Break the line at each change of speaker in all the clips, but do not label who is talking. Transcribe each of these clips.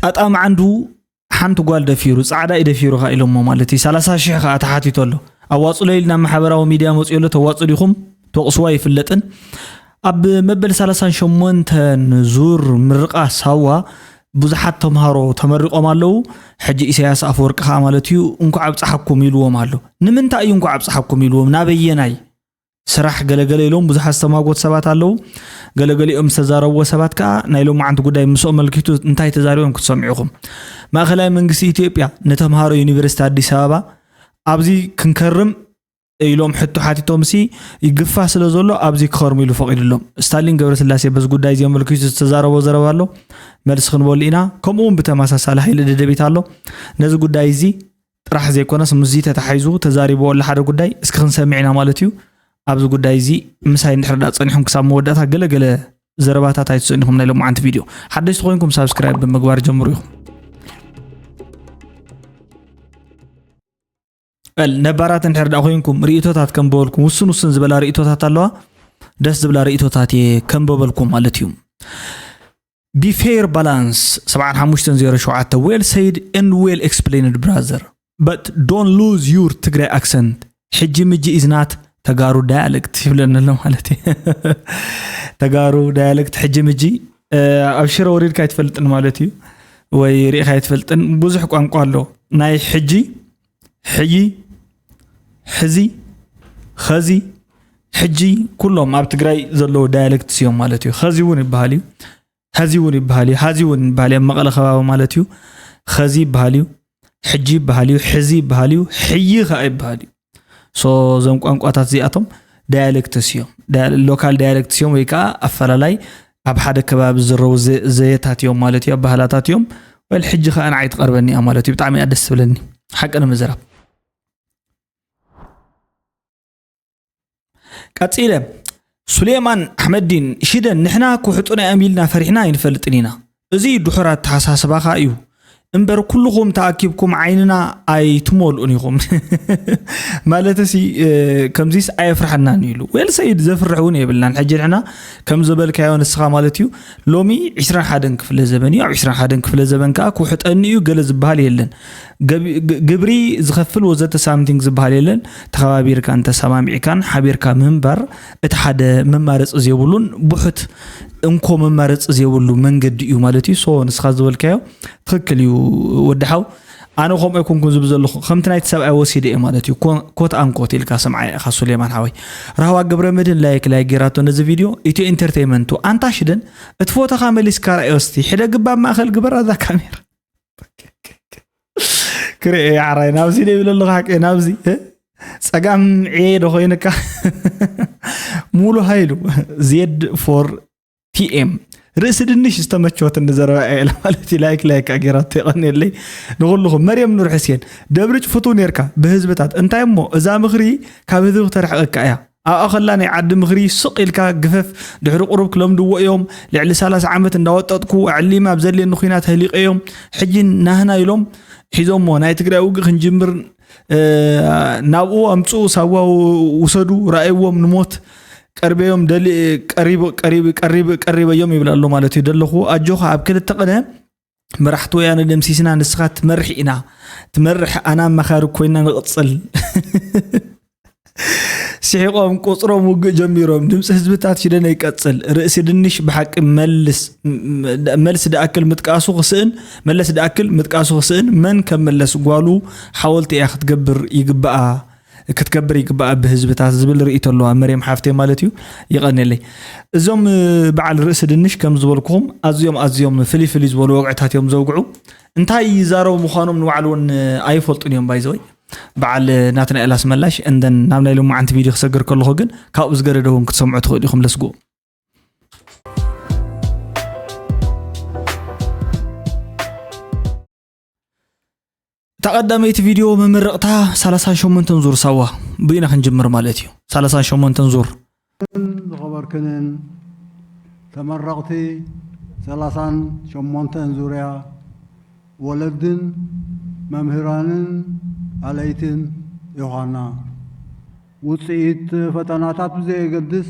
أتأم عنده حنت قال دفيرو صعدا يدفيرو خايلهم مالتي 30,000 خا تحاتيتولو أواصل لنا محبراو ميديا موصيلو تواصل لكم توقسوا يفلطن أب مبل 38 زور مرقة سوا بزحات تمهارو تمرقوا مالو حج إسياس أفورق خا مالتيو انكو عبصحكم يلو مالو نمنتا انكو عبصحكم يلو نابيناي سراح ገለገለሎም ብዙሓት ተማጎት ሰባት አለው ገለገለኦም ተዛረው ሰባት ካ ናይሎም ማዓንት ጉዳይ ምሶ መልክቱ እንታይ ተዛሪዎም ክትሰምዑኹም ማእኸላይ መንግስቲ ኢትዮጵያ ነተምሃሮ ዩኒቨርሲቲ አዲስ አበባ አብዚ ክንከርም ኢሎም ሕቱ ሓቲቶም ሲ ይግፋ ስለዘሎ አብዚ ክኸርሙ ኢሉ ፈቂድሎም ስታሊን ገብረስላሴ በዝ ጉዳይ ዚ መልክቱ ተዛረው ዘረባሎ መልስ ክንበል ኢና ከምኡም በተማሳሳለ ኃይል ደደቤት አሎ ነዚ ጉዳይ ዚ ጥራሕ ዘይኮነስ ሙዚተ ተሓይዙ ተዛሪቦ ለሓደ ጉዳይ እስኪ ክንሰምዕና ማለት እዩ أبز قد دايزي مساي نحرد صنيحهم كسام موداتها قلة زرباتها تايت صنيحهم نايلهم عند فيديو حد يستغلكم سبسكرايب بمقوار جمهوريهم النبارات نحرد أخوينكم رئيتوتات كم بولكم وسن زبلا رئيتوتات الله دس زبلا رئيتوتات كم بولكم على تيوم be fair balance 7.5 well said and well explained brother but don't lose your Tigray accent حجي مجي is not تجارو دايلكت يبلن لهم حالتي تجارو دايلكت حجمجي أبشر وريد كايت فلتن مالتي ويريخ كايت فلتن بوزح قانقو له ناي حجي حجي حزي خزي حجي كلهم ما بتقراي زلو دايلكت سيوم مالتي خزيون بحالي هزيون بحالي هزيون بحالي مقالة خباب مالتي خزي بحالي حجي بحالي حزي بحالي حيي خايب بحالي so زم ቋንቋታት ዚኣቶም ዳያሌክትስ እዮም ሎካል ዳያሌክትስ እዮም ወይ ከዓ ኣፈላላይ ኣብ ሓደ ከባቢ ዝረው ዘየታት እዮም ማለት እዩ ባህላታት እዮም ወይ ሕጂ ከዓ ንዓይት ቀርበኒ ማለት እዩ ብጣዕሚ ኣደስ ብለኒ ሓቀነ መዘራብ ቀፂለ ሱሌማን ኣሕመድን ሽደን ንሕና ኩሕጡና ኣሚልና ፈሪሕና ይንፈልጥኒና እዚ ድሑራት ተሓሳስባኻ እዩ እንበር ኩልኩም ተኣኪብኩም ዓይንና ኣይትሞልኡኒኹም ማለትሲ ከምዚስ ኣይፍርሐና ንይሉ ወል ሰይድ ዘፍርሑን ይብልናን ሕጂ ንሕና ከም ዝበልካዮ ንስኻ ማለት እዩ ሎሚ 21 ክፍለ ዘመን እዩ 21 ክፍለ ዘመን ከዓ ኩሕጠኒ እዩ ገለ ዝበሃል የለን ግብሪ ዝኸፍል ወዘተ ሳምቲንግ ዝበሃል የለን ተኸባቢርካ እንተ ሰማሚዕካን ሓቢርካ ምንበር እቲ ሓደ መማረፅ ዘየብሉን ቡሑት እንኮ መማረፅ ዘየብሉ መንገዲ እዩ ማለት እዩ ሶ ንስኻ ዝበልካዮ ትክክል እዩ ወድሓው أنا خم أكون كنزب زلخ خمت نايت سبعة وسيدة إمادتي كوت أنكوت الكاسم خاص سليمان حوي راهو قبل مدن لايك جراتو نزل فيديو إتو إنترتينمنتو أنت عشدن تفوت خامل إسكار أوستي حدا قباب ما أخل قبر هذا كاميرا كري عراي نابزي لي بلا لغاك نابزي سقام عيد وخينك مولو هايلو زيد فور تي ام رئيس النش استمتشوت النزرة عيلة مالتي لايك أجرات تغني اللي نقول لهم مريم نور حسين دبرج فطون يركا بهزبتات انت يمو إذا مغري كابذو ترح أكايا أخلاني عد مغري سقيل كا قفف دحرق قرب كلام دو يوم لعل سالس عامة دواتاتكو علي ما بزلي النخينات هليق يوم حجين نهنا يلوم حيزوم مو ناي تقرأ وقخ نجمر نابو أمسو سوا وسدو رأيوهم نموت قربيهم دلي قريب يوم يبلالو مالتي دلخو اجوخ اب كل تقدم مرحتو يعني دمسيسنا نسخات تمرحينا تمرح انا مخارو كوينا نقصل سيقوم قصروم وق جميروم دمس حزبتات شدنا يقصل رئيس دنش بحق ملس داكل متقاسو خسن ملس داكل متقاسو خسن من كملس قالو حاولت ياخذ تقبر يقبا كتكبر يقبأ بهزبتات زبل رئيت الله مريم حافتي مالتيو يغني لي زوم بعل رئيس دنش كم زبلكم أزيوم فلي زبلوا وقعتات يوم زوقعوا انتهى يزاروا مخانهم نوعلون ايفولتون يوم بايزوي بعل ناتنا إلاس ملاش عندن نعمل لهم عن فيديو خسجر كله هجن كابوس جردهم كتسمعوا تخليهم لسقو تقدمت فيديو ممرقتها 38 تنزور سوا بينا خنجمر مالتي 38 تنزور
خبر كنن تمرقتي 38 تنزوريا ولدن ممهرانن عليتن يوحنا وصيت فتناتات زي قدس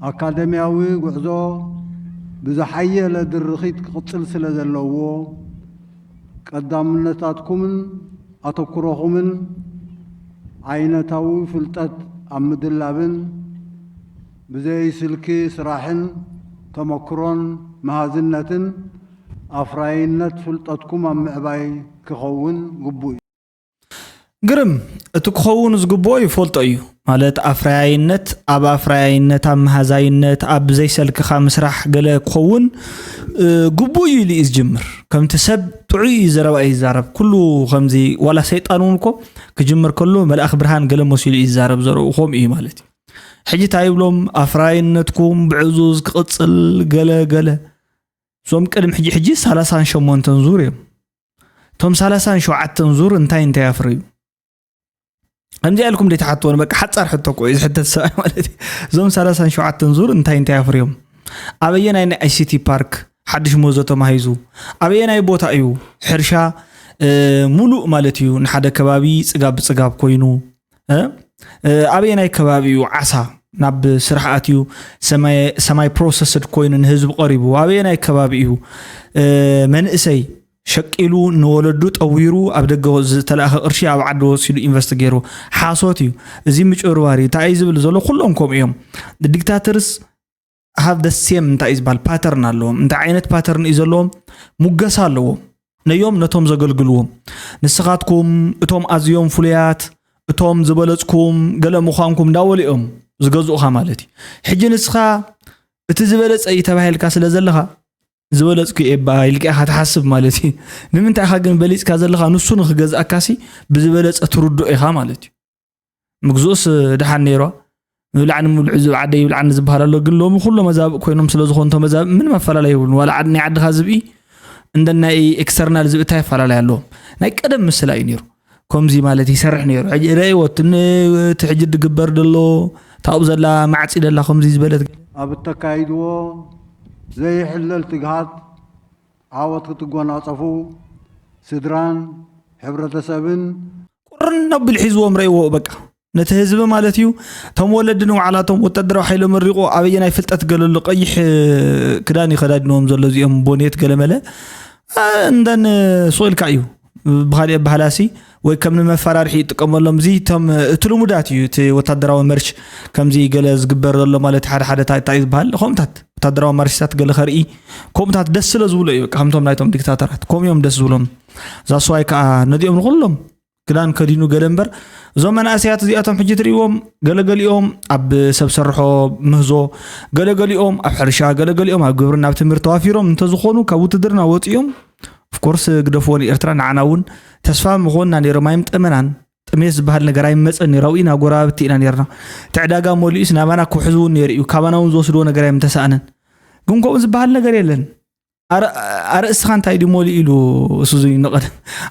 أكاديمياوي غزو بزحية لدرخيت قتل سلزلوو قدامنتاتكمن أتكرهمن عينتاوي فلتات أمدلابن بزي سلكي سراحن تمكرون مهازنتن أفراينت فلتاتكم أم عباي كخون قبوي
قرم اتكخون زقبوي فولت أيو مالت أفراينت أب أفراينت أم هزاينت أب زي سلك خامس راح قال كخون قبوي اللي إزجمر كم تسب تعي زرب أي زرب كله خمزي ولا سيطانونكو كجمر كله ملأخ برهان قال موسيل إزارب زرو وخوم إيه مالتي حجي تايبلوم أفراينتكم بعزوز قصل قال سوم قدم حجي 38 تنزور يوم توم 37 تنزور انتي يفريو أمدي لكم دي تحطون بقى حتصار حتى كويس حتى السؤال مالتي زوم 37 تنزور انتي يفريو أبينا إن أي سي تي بارك حدش موزته ما هيزو أبينا يبوتا أيو حرشا ملوء مالتيو نحدا كبابي صقاب كوينو أبينا كبابيو عسى ناب سرحاتيو سماي بروسيسد كوين هزب قريبو أبينا كبابيو من إسي شكلو نولدو طويرو أبدغ تلاخ قرشي أب عدو سيلو انفستيجيرو حاسوتيو زي مچورواري تايز بل زلو كلهم كوم يوم the dictators have the same تايز بال pattern اللهم انت عينت pattern إزلهم مقاس اللهم نيوم نتوم زغلغلوهم نسخاتكم اتوم ازيوم فليات اتوم زبلصكم قال مخانكم داوليهم زغزوخا مالتي حجي نسخا اتزبلص اي تباهلكا سلازلخا زبلصكو يبا يلقى تحسب مالتي نمنت اخا بليص كازلخا نسو نخغز اكاسي بزبلص تردو ايها مالتي مغزوس دحان نيرو ولعن ملعزو عدي ولعن زبهر له قلهم كله مزاب كوينهم سلازخون مزاب من مفلا لا يقول ولا عدني عد خازبي عندنا اي اكسترنال زبتا فلا لا يالو ناي قدم مسلا نيرو كومزي مالتي يسرح نيرو اجري وتن تحجد قبر دلو تاوب زلا معصي دلا كومزي زبلت
اب تكايدو زي حلل تقهات عاوت تغوناصفو سدران حبرتسبن
قرن بالحزو مريو بقى نتهزب مالتيو تمولدنو علاتهم وتدرو حيل مريقو ابينا يفلطت قالو قيح كداني خدادنهم زلو زيهم بونيت قلمله عندن سويل كايو بخالي بحلاسي ወይ ከም ንመፈራርሒ ይጥቀመሎም ዚ ቶም ትልሙዳት እዩ ቲ ወታደራዊ መርሽ ከምዚ ገለ ዝግበር ዘሎ ማለት ሓደ ታይ ዝበሃል ከምታት ወታደራዊ መርሽታት ገለ ኸርኢ ከምታት ደስ ስለ ዝብሎ እዩ ከምቶም ናይቶም ዲክታተራት ከምዮም ደስ ዝብሎም ዛስዋይ ከዓ ነዲኦም ኩሎም ክዳን ከዲኑ ገለምበር እዞም መናእሰያት እዚኣቶም ሕጂ ትሪእዎም ገለገሊኦም ኣብ ሰብ ሰርሖ ምህዞ ገለገሊኦም ኣብ ሕርሻ ገለገሊኦም ኣብ ግብርና ኣብ ትምህርቲ ተዋፊሮም እንተዝኾኑ ካብ ውትድርና ወፂኦም of course ግደፎን ኤርትራ ናዓናውን ተስፋ መኾንና ነይሩ ማይም ጠመናን ጥሜስ ዝበሃል ነገር ኣይመፀን ነይራዊና ጎራብቲ ኢና ነይርና ተዕዳጋ ሞሊኡስ ናባና ክሕዙን ነይሩ ካባናውን ዝወስድዎ ነገር ኣይምተሳእነን ግን ከምኡ ዝበሃል ነገር የለን ኣርእስኻ እንታይ ዲሞሊ ኢሉ እሱዙ ይንቀድ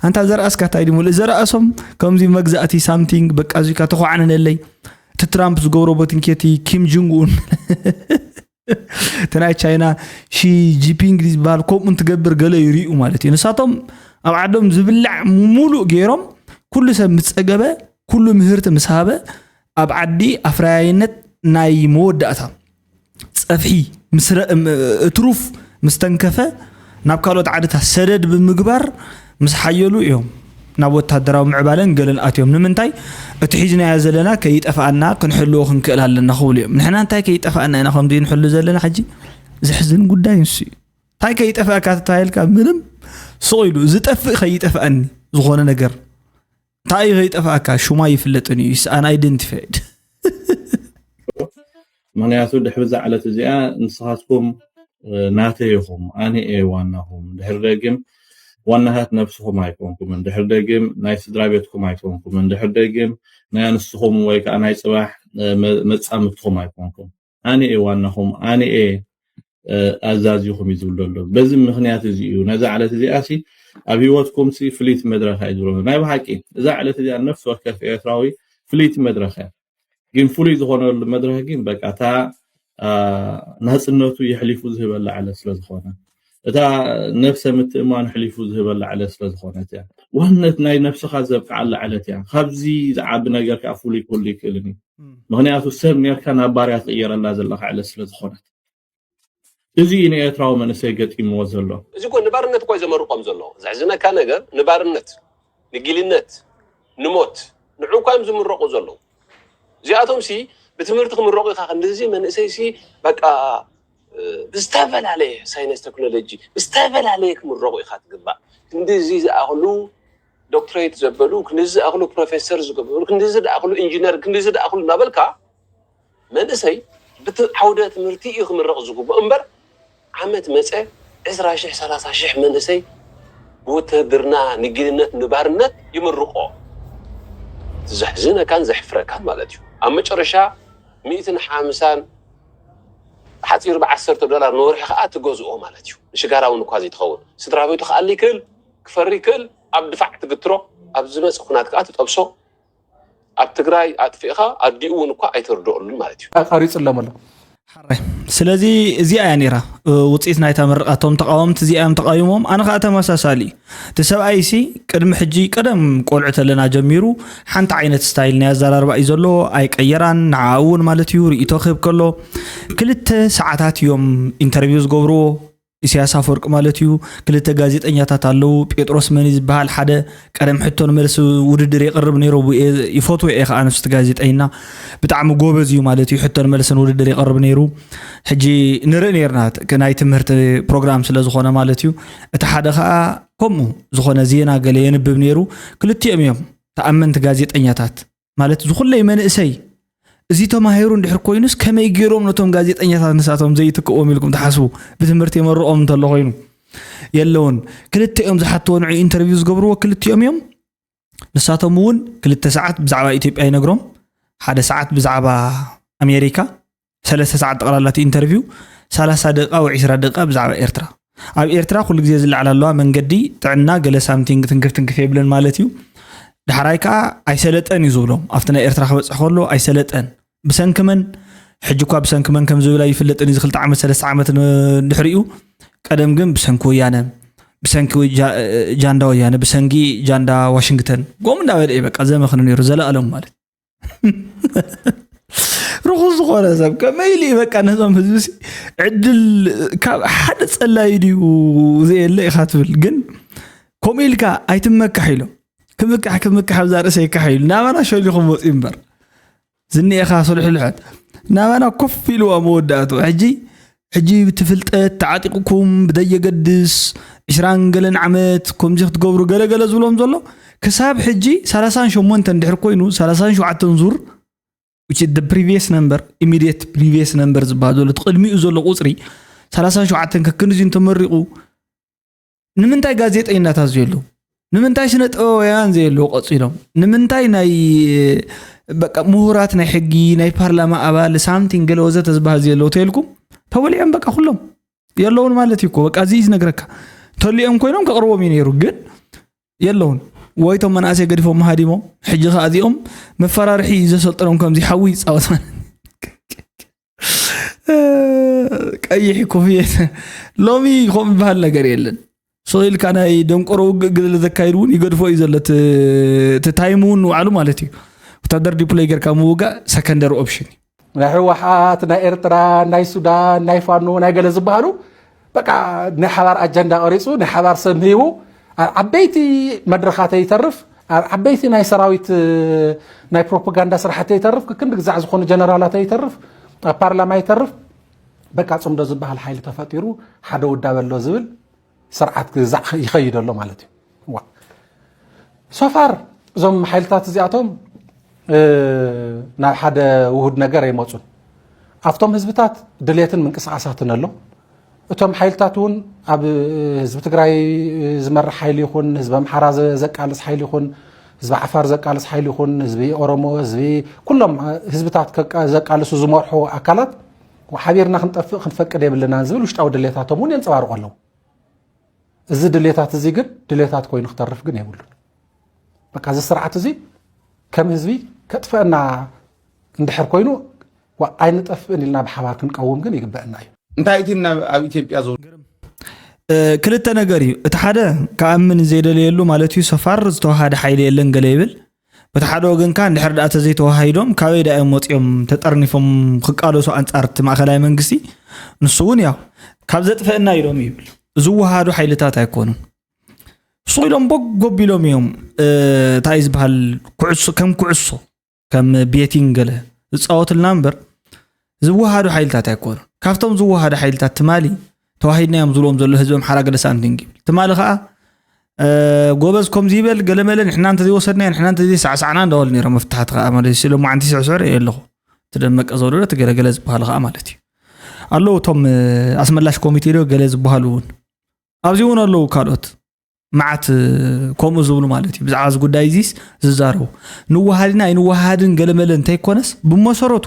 አንታ ዘርአስካ እንታይ ዲሞሊ ዘርአሶም ከምዚ መግዛእቲ ሳምቲንግ በቃ እዚካ ተኸዓነለይ ትራምፕ ዝገብሮ ቦቲንኬቲ ኪም ጆንግ ኡን تناي تشاينا شي جيبينج دي بال كوم تقبر قال يريو مالتي نساتهم او عندهم زبلع مولو غيرهم كل سب متصقبه كل مهرت مسحابه اب عدي افراينت ناي موداتا صفحي مسر تروف مستنكفه ناب كالوت عادتا سدد بمغبر مسحيلو يوم ናብ ወታደራዊ ምዕባለን ገለን ኣትዮም ንምንታይ እቲ ሒዝና ያዘለና ከይጠፋአና ክንሕልዎ ክንክእል ኣለና ኸውልዮም ንሕና እንታይ ከይጠፋአና ኢና ከምዚ ንሕሉ ዘለና ሕጂ ዝሕዝን ጉዳይ ንሱ እንታይ ከይጠፋአካ ተታይልካ ምንም ስቑኢሉ ዝጠፍእ ከይጠፋአኒ ዝኾነ ነገር እንታይ ከይጠፋአካ ሹማ ይፍለጥን እዩ ኣን ኣይደንቲፋይድ
ምክንያቱ ድሕሪ ዛዕለት እዚኣ ንስኻትኩም ናተይኹም ኣነ ዋናኹም ድሕሪ ደግም ዋናሃት ነፍስኩም አይኮንኩም እንድሕር ደግም ናይ ስድራ ቤትኩም አይኮንኩም እንድሕር ደግም ናይ አንስኹም ወይ ከዓ ናይ ጽባሕ መጻምትኩም አይኮንኩም ኣነ ዋናኹም ኣነ ኣዛዚኹም ይዝብለሎ በዚ ምክንያት እዚ እዩ ነዛ ዓለት እዚኣሲ ኣብ ህይወትኩም ሲ ፍሊት መድረኽ አይድሮ ናይ ባቂ እዛ ዓለት እዚኣ ነፍስ ወከፍ ኤርትራዊ ፍሊት መድረኽ ግን ፍሊ ዝኾነሉ መድረኽ ግን በቃ ታ ናጽነቱ ይሕሊፉ ዝህበላ ዓለት ስለዝኾነ እታ ነፍሰ ምትእማን ሕሊፉ ዝህበላ ዓለት ስለዝኾነት እያ ዋነት ናይ ነፍስኻ ዘብቃዓላ ዓለት እያ ካብዚ ዝዓቢ ነገር ከዓ ፍሉይ ክህሉ ይክእልኒ ምክንያቱ ሰብ ኔርካ ናብ ባርያ ትቕየረላ ዘለካ ዓለት ስለዝኾነት ازي ني اتراو منسي ገጢምዎ ዘሎ
እዚ ኮ ንባርነት ኮይ ዘመርቆም ዘሎ ዝሕዝነካ ነገር ንባርነት ንጊልነት ንሞት ንዑኳም ዝምረቁ ዘሎ እዚኣቶም ሲ بتمرت كمرقي خا እንደዚህ መንእሰይ ሲ በቃ ብስተፈላለየ ሳይንስ ቴክኖሎጂ ብስተፈላለየ ክምረቁ ኢኻ ትግባ እንደዚህ ዝኣኽሉ ዶክትሬት ዘበሉ ክንዚ ኣኽሉ ፕሮፌሰር ዝገበሉ ክንዚ ዝኣኽሉ ኢንጂነር ክንዚ ዝኣኽሉ ናበልካ መንእሰይ ብትዓውደ ትምህርቲ ይክምረቅ ዝግቡ እምበር ዓመት መፀ 20,000 30,000 መንእሰይ ውትድርና ንግልነት ንባርነት ይምርቆ ዝሕዝነ ካን ዘሕፍረካ ማለት እዩ ኣብ መጨረሻ 150 حصير ب10 دولار نورح خاط تجوزو مالتيو شغاراو نكوازي تخون سدرابيتو خالي كل كفري كل اب دفع تقترو اب زمص خنات كات تطبسو اب تግራይ አጥፊኻ አዲኡ እንኳ አይተርዶሉ مالتيو
قريص ለመለ
حري ስለዚህ እዚኣ ያኔራ ውጽኢት ናይታ መርቃቶም ተቃወምት እዚኣም ተቃይሞም ኣነ ኻ ተመሳሳሊ ተሰብኣይሲ ቅድም ሕጂ ቀደም ቆልዕተለና ጀሚሩ ሓንተ ዓይነት ስታይል ናይ ኣዘራርባ እዩ ዘሎ ኣይቀየራን ንዓውን ማለት እዩ ርእይቶ ክብ ከሎ ክልተ ሰዓታት እዮም ኢንተርቪው ዝገብርዎ ኢሳያስ አፈወርቅ ማለት እዩ ክልተ ጋዜጠኛታት ኣለው ጴጥሮስ መኒ ዝበሃል ሓደ ቀደም ሕቶን መልስ ውድድር ይቀርብ ነይሩ ይፎቶ ኢኻ ኣንስት ጋዜጠኛ ብጣዕሚ ጎበዝ እዩ ማለት እዩ ሕቶን መልስን ውድድር ይቀርብ ነይሩ ሕጂ ንርኢ ነርና ናይ ትምህርቲ ፕሮግራም ስለ ዝኾነ ማለት እዩ እቲ ሓደ ከዓ ከምኡ ዝኾነ ዜና ገለ የንብብ ነይሩ ክልቲኦም እዮም ተኣመንቲ ጋዜጠኛታት ማለት ዝኹለይ መንእሰይ እዚ ተማሂሩ እንድሕር ኮይኑስ ከመይ ገይሮም ነቶም ጋዜጠኛታት ንሳቶም ዘይትክኦም ኢልኩም ተሓስቡ ብትምህርቲ የመርቆም እንተሎ ኮይኑ የለውን ክልቲኦም ዝሓትዎ ንዑ ኢንተርቪው ዝገብርዎ ክልቲኦም እዮም ንሳቶም እውን ክልተ ሰዓት ብዛዕባ ኢትዮጵያ ይነግሮም ሓደ ሰዓት ብዛዕባ ኣሜሪካ 3 ሰዓት ጠቅላላት ኢንተርቪው 30 ደቂቃ ወይ 20 ደቂቃ ብዛዕባ ኤርትራ ኣብ ኤርትራ ኩሉ ግዜ ዝለዓላለዋ መንገዲ ጥዕና ገለ ሳምቲንግ ትንክፍ ይብለን ማለት እዩ ድሕራይ ከዓ ኣይሰለጠን እዩ ዝብሎም ኣብቲ ናይ ኤርትራ ክበፅሕ ከሎ ኣይሰለጠን ብሰንክመን ሕጂ እኳ ብሰንክመን ከም ዝብላ ይፍለጥን እዚ 2 ዓመት 3 ዓመት ድሕሪኡ ቀደም ግን ብሰንኪ ወያነ ብሰንኪ ጃንዳ ወያነ ብሰንኪ ጃንዳ ዋሽንግተን ጎም እንዳበለ በቃ ዘመኽነ ነይሩ ዘለኣሎም ማለት رخص ዝኾነ ሰብ ከመይሊ በቃ ነዞም ህዝቢ ዕድል ካብ ሓደ ጸላይ ድዩ ዘየለ ኢኻ ትብል ግን ኮሚልካ ኣይትመካሕ ኢሎም كمكح بزارسي كحيل نامنا شو اللي خموس إمبر زني أخا صلح الحد نامنا كفلوا موداتو حجي بتفلت تعاتقكم بدي يقدس إشران قلن عمت كم جخت قبرو قل زولهم زولو كساب حجي 30 شو مونتن دحر كوينو 30 شو عتنزور which is the previous number immediate previous numbers زبادو لتقلمي زولو قصري 30 شو عتن ككنزين تمرقو نمنتاي غازيت أين تازيلو نمنتاي سنت يان زي لو قصيلهم نمنتاي ناي بقى مهورات ناي حقي ناي بارلما ابال سامثينغ لوزه تزبها زي لو تيلكم توليهم بقى كلهم يلون مالتي كو بقى عزيز نغرك توليهم كوينهم كقربوا مين يرو ግን يلون ويتم مناسي قدفو مهاديمو حجي خاذيهم مفرارحي زسلطنهم كمزي حوي صوت اي كوفيه لومي خم بهال ነገር የለን ሶይል ካና ደንቆሮ ግድል ዘካይሩን ይገድፎ ይዘለት ተታይሙን ወዓሉ ማለት እዩ ወታደር ዲፕሎይ ገርካ ሙጋ ሰከንደሪ ኦፕሽን
ናይ ህወሓት ናይ ኤርትራ ናይ ሱዳን ናይ ፋኖ ናይ ገለ ዝበሃሉ በቃ ናይ ሓባር አጀንዳ ቀሪጹ ናይ ሓባር ሰምሂቡ ዓበይቲ መድረኻት ይተርፍ ዓበይቲ ናይ ሰራዊት ናይ ፕሮፓጋንዳ ስራሕቲ ይተርፍ ክንድ ግዛዕ ዝኾኑ ጀነራላት ይተርፍ ፓርላማ ይተርፍ በቃ ጽምዶ ዝበሃል ሓይል ተፈጢሩ ሓደ ወዳበሎ ዝብል سرعت زع يخيد الله مالتي وا سفر زم حيلتات زياتهم نا حدا وهود نجار يموتون افتم حزبتات دليتن من قصاصاتنا له اتم حيلتاتون اب حزب تግራይ زمر حيل يكون حزب امحرا زقالس حيل يكون حزب عفار زقالس حيل يكون حزب اورومو حزب كلهم حزبتات زقالسو زمرحو اكلات وحبيرنا خنطفق خنفقد يبلنا زبل وشطاو دليتاتهم ون ينصبارقوا እዚ ድሌታት እዚ ግን ድሌታት ኮይኑ ክተርፍ ግን ይብሉ በቃ እዚ ስርዓት እዚ ከም ህዝቢ ከጥፈና እንድሕር ኮይኑ አይንጠፍን ኢልና በሓባር ክንቀውም ግን ይግበአና እዩ እንታይ እቲና ኣብ ኢትዮጵያ ዞን
ክልተ ነገር እዩ እቲ ሓደ ከኣምን ዘይደለየሉ ማለት እዩ ሰፋር ዝተዋሃደ ሓይል የለን ገለ ይብል بتحدو وجن كان دحر دأت زي توهايدهم كاوي دا موطيوم تطرنيفم خقالوسو انصارت ማእከላይ መንግስቲ ንሱውን ያው ካብ ዘጥፈና ይሎም ይብል ዝውሃዱ ኃይልታት አይኮኑም ሶይሎም በጎቢሎም እዮም ታይዝ ባህል ኩዕሶ ከም ቤቲንግ ገለ ዝጻወትልና ነበር ዝውሃዱ ኃይልታት አይኮኑ ካፍቶም ዝውሃዱ ኃይልታት ትማሊ ተዋሂድና እዮም ዝሎም ዘሎ ህዝብም ሓራ ገለ ሳንቲንግ ትማሊ ኸአ ጎበዝ ኮም ዚበል ገለመለ ንሕና እንተ ወሰድና ንሕና እንተ ሰዓሳዕና እንደወል ነይሮም መፍታሓት ኸአ ማለት ስለሞ ዓንቲ ስዕስዕር የለኹ ተደመቀ ዘውደረ ተገለገለ ዝበሃል ኸአ ማለት እዩ አለው ቶም አስመላሽ ኮሚቴ ዶ ገለ ዝበሃሉን ኣብዚውን አለው ካልኦት ማዓት ኮም ዝብሉ ማለት እዩ ብዛዕባ ጉዳይ ዚስ ዝዛረቡ ንዋሃድና ንዋሃድን ገለመለ እንታይ ኮነስ ብመሰረቱ